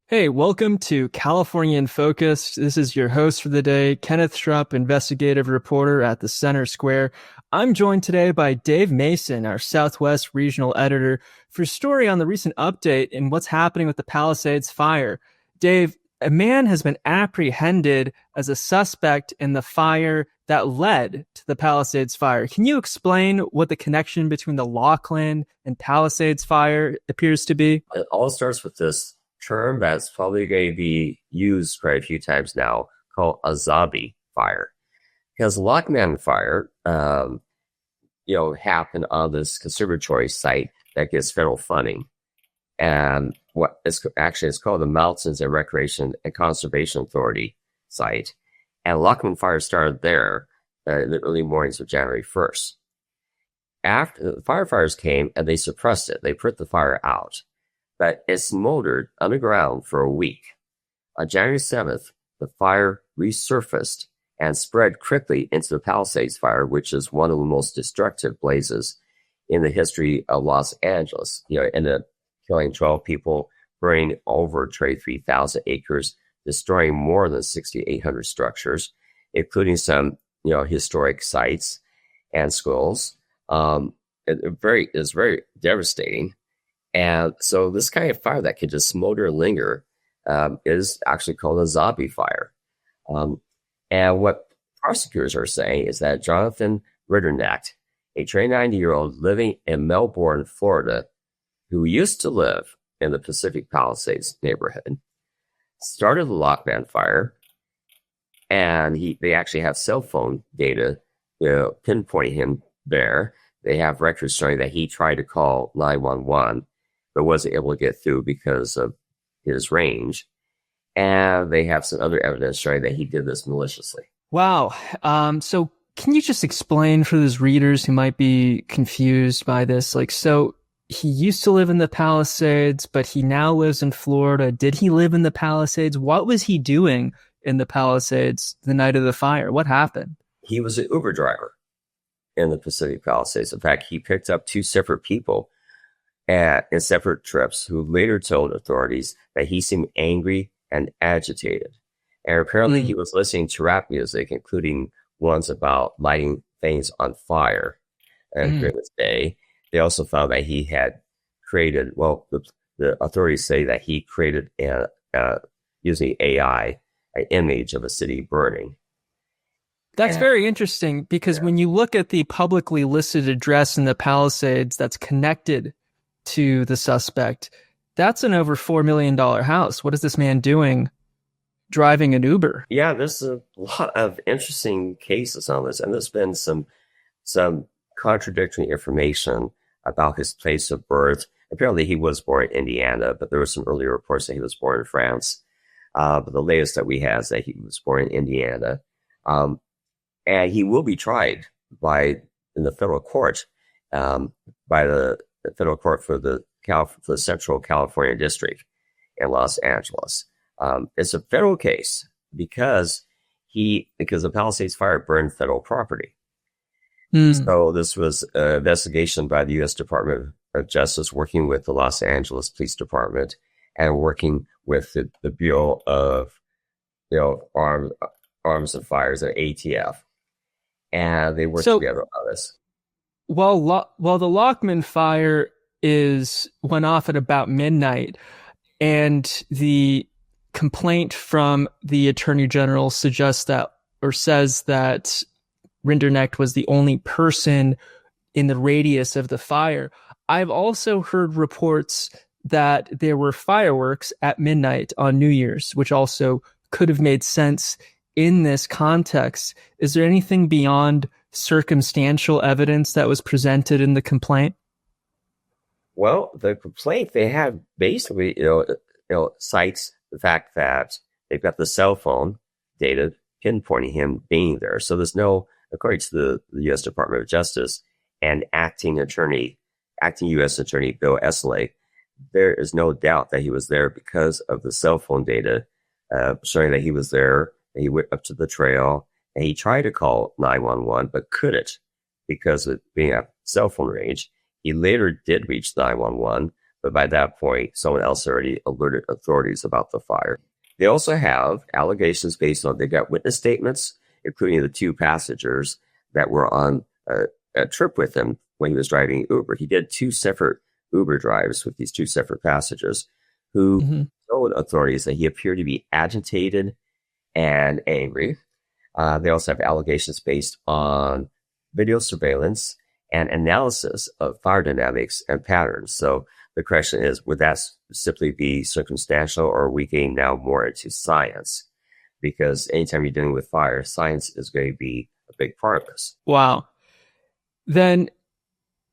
Hey, welcome to California in Focus. This is your host for the day, Kenneth Schrupp, investigative reporter at the Center Square. I'm joined today by Dave Mason, our Southwest regional editor, for a story on the recent update in what's happening with the Palisades Fire. Dave, a man has been apprehended as a suspect in the fire that led to the Palisades Fire. Can you explain what the connection between the Laughlin and Palisades Fire appears to be? It all starts with this term that's probably going to be used quite a few times now, called a zombie fire. Because the Lockman fire, happened on this conservatory site that gets federal funding. And it's called the Mountains and Recreation and Conservation Authority site. And Lockman fire started there in the early mornings of January 1st. After the firefighters came and they suppressed it, they put the fire out. But it smoldered underground for a week. On January 7th, the fire resurfaced and spread quickly into the Palisades Fire, which is one of the most destructive blazes in the history of Los Angeles. It ended up killing 12 people, burning over 23,000 acres, destroying more than 6,800 structures, including some, historic sites and schools. It's very devastating. And so this kind of fire that can just smolder and linger is actually called a zombie fire. And what prosecutors are saying is that Jonathan Ritternecht, a 29-year-old living in Melbourne, Florida, who used to live in the Pacific Palisades neighborhood, started the Lockman fire, and they actually have cell phone data pinpointing him there. They have records showing that he tried to call 911, but wasn't able to get through because of his range. And they have some other evidence showing that he did this maliciously. Wow. So can you just explain for those readers who might be confused by this? So he used to live in the Palisades, but he now lives in Florida. Did he live in the Palisades? What was he doing in the Palisades the night of the fire? What happened? He was an Uber driver in the Pacific Palisades. In fact, he picked up two separate people in separate trips who later told authorities that he seemed angry and agitated. And apparently he was listening to rap music, including ones about lighting things on fire during this day. They also found that he had created, the authorities say that he created, using AI, an image of a city burning. That's very interesting because when you look at the publicly listed address in the Palisades that's connected to the suspect, that's an over $4 million house. What is this man doing driving an Uber? Yeah, there's a lot of interesting cases on this, and there's been some contradictory information about his place of birth. Apparently he was born in Indiana, but there were some earlier reports that he was born in France. But the latest that we have is that he was born in Indiana. And he will be tried in the federal court, by the federal court for the Central California District in Los Angeles. It's a federal case because the Palisades Fire burned federal property. So this was an investigation by the U.S. Department of Justice, working with the Los Angeles Police Department and working with the Bureau of Arms and Fires, at ATF. And they worked together on this. Well, the Lockman fire went off at about midnight, and the complaint from the Attorney General says that Rinderknecht was the only person in the radius of the fire. I've also heard reports that there were fireworks at midnight on New Year's, which also could have made sense in this context. Is there anything beyond circumstantial evidence that was presented in the complaint? Well, the complaint they have basically, cites the fact that they've got the cell phone data pinpointing him being there. So there's no, according to the U.S. Department of Justice and acting U.S. Attorney Bill Esley, there is no doubt that he was there because of the cell phone data showing that he was there. And he went up to the trail and he tried to call 911, but couldn't because of being at cell phone range. He later did reach 911, but by that point, someone else already alerted authorities about the fire. They also have allegations based on, they got witness statements, including the 2 passengers that were on a trip with him when he was driving Uber. He did 2 separate Uber drives with these 2 separate passengers who told authorities that he appeared to be agitated and angry. They also have allegations based on video surveillance and analysis of fire dynamics and patterns. So the question is, would that simply be circumstantial, or are we getting now more into science? Because anytime you're dealing with fire, science is going to be a big part of this. Wow. Then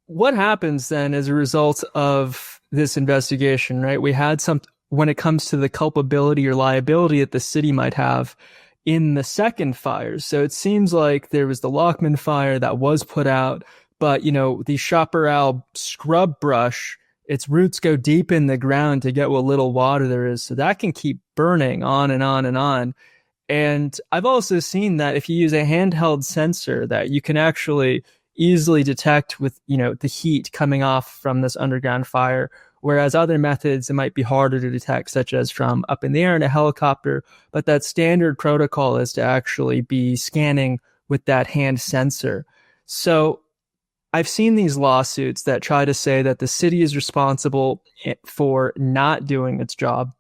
what happens then as a result of this investigation, right? We had when it comes to the culpability or liability that the city might have in the second fire. So it seems like there was the Lockman fire that was put out, but the chaparral scrub brush, its roots go deep in the ground to get what little water there is. So that can keep burning on and on and on. And I've also seen that if you use a handheld sensor, that you can actually easily detect with, the heat coming off from this underground fire. Whereas other methods, it might be harder to detect, such as from up in the air in a helicopter. But that standard protocol is to actually be scanning with that hand sensor. So I've seen these lawsuits that try to say that the city is responsible for not doing its job.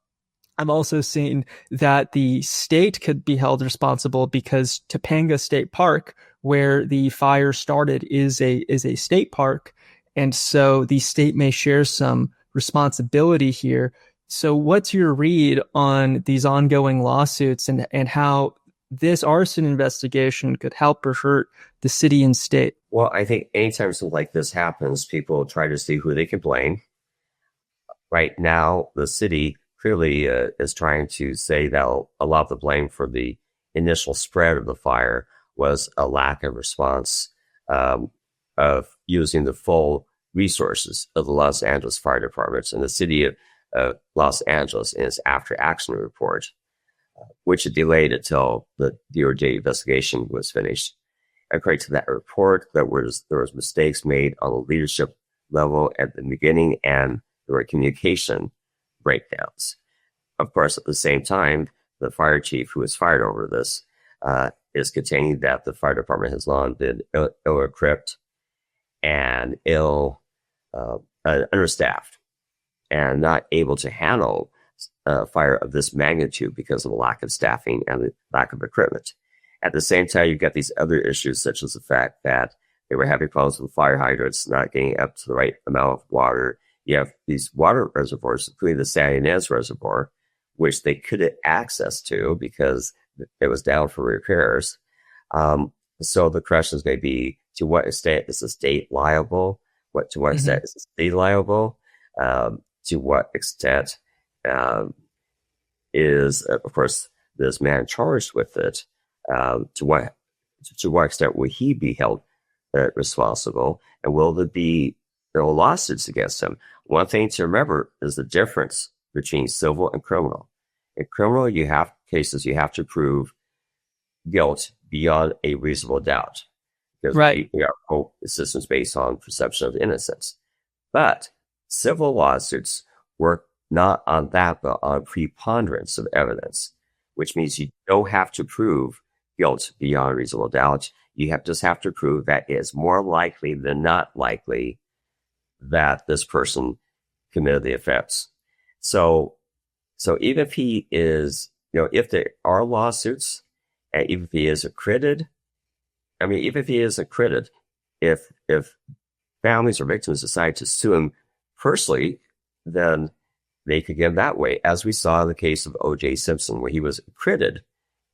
I've also seen that the state could be held responsible because Topanga State Park, where the fire started, is a state park. And so the state may share some responsibility here. So what's your read on these ongoing lawsuits and how this arson investigation could help or hurt the city and state? Well, I think anytime something like this happens, people try to see who they can blame. Right now, the city clearly is trying to say that a lot of the blame for the initial spread of the fire was a lack of response of using the full resources of the Los Angeles Fire Departments and the city of Los Angeles in its after-action report, which it delayed until the DOJ investigation was finished. According to that report, there was mistakes made on the leadership level at the beginning, and there were communication breakdowns. Of course, at the same time, the fire chief who was fired over this is containing that the fire department has long been ill-equipped and understaffed and not able to handle fire of this magnitude because of the lack of staffing and the lack of equipment. At the same time, you've got these other issues, such as the fact that they were having problems with fire hydrants not getting up to the right amount of water. You have these water reservoirs, including the San Ynez Reservoir, which they couldn't access to because it was down for repairs. So the question is going to be, to what extent is the state liable? To what extent is the state liable? To what extent is, of course, this man charged with it? To what extent will he be held responsible? And will there be lawsuits against him? One thing to remember is the difference between civil and criminal. In criminal, you have to prove guilt beyond a reasonable doubt. Because right. We are whole systems based on perception of innocence. But civil lawsuits work not on that, but on preponderance of evidence, which means you don't have to prove guilt beyond reasonable doubt. You just have to prove that it's more likely than not likely that this person committed the offense. So even if he is, if there are lawsuits, and even if he is acquitted, if families or victims decide to sue him personally, then they could get him that way, as we saw in the case of O.J. Simpson, where he was acquitted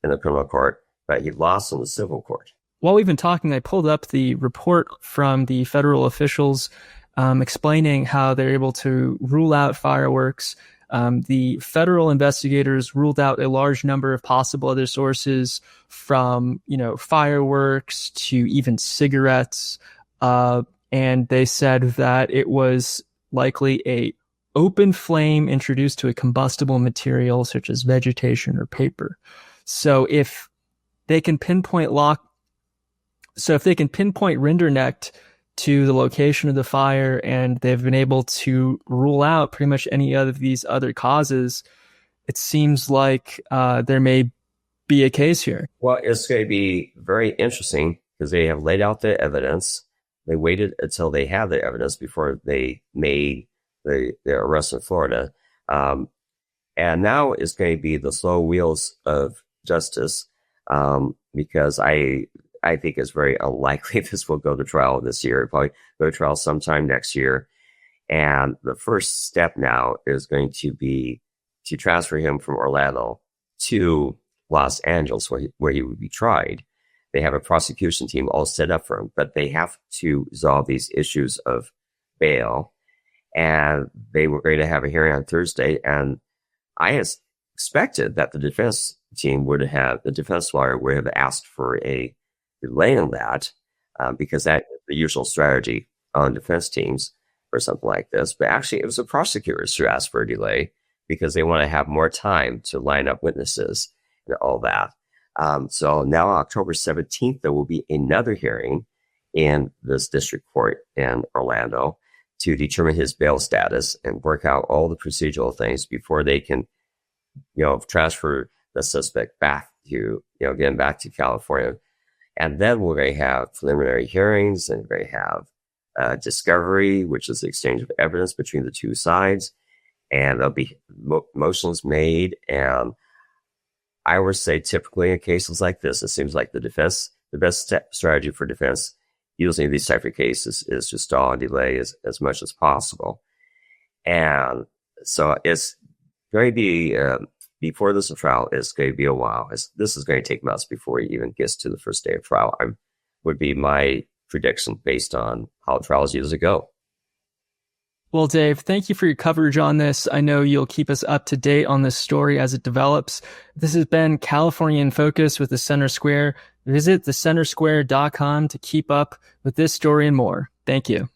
in the criminal court, but he lost in the civil court. While we've been talking, I pulled up the report from the federal officials explaining how they're able to rule out fireworks. The federal investigators ruled out a large number of possible other sources, from, fireworks to even cigarettes. And they said that it was likely a open flame introduced to a combustible material such as vegetation or paper. So if they can pinpoint Rinderknecht to the location of the fire, and they've been able to rule out pretty much any of these other causes. It seems like there may be a case here. Well, it's going to be very interesting because they have laid out the evidence. They waited until they had the evidence before they made the arrest in Florida. And now it's going to be the slow wheels of justice, because I think it's very unlikely this will go to trial this year. It'll probably go to trial sometime next year. And the first step now is going to be to transfer him from Orlando to Los Angeles, where he would be tried. They have a prosecution team all set up for him, but they have to resolve these issues of bail. And they were going to have a hearing on Thursday. And I expected that the defense lawyer would have asked for a delay on that, because that is the usual strategy on defense teams for something like this. But actually, it was the prosecutors who asked for a delay because they want to have more time to line up witnesses and all that. So now October 17th, there will be another hearing in this district court in Orlando to determine his bail status and work out all the procedural things before they can, transfer the suspect back to, again, back to California. And then we're going to have preliminary hearings, and we're going to have discovery, which is the exchange of evidence between the two sides. And there'll be motions made. And I would say typically in cases like this, it seems like the best strategy for defense using these type of cases is to stall and delay as much as possible. And so it's going to be, before this trial, it's going to be a while. This is going to take months before it even gets to the first day of trial, would be my prediction based on how trials usually go. Well, Dave, thank you for your coverage on this. I know you'll keep us up to date on this story as it develops. This has been California in Focus with the Center Square. Visit thecentersquare.com to keep up with this story and more. Thank you.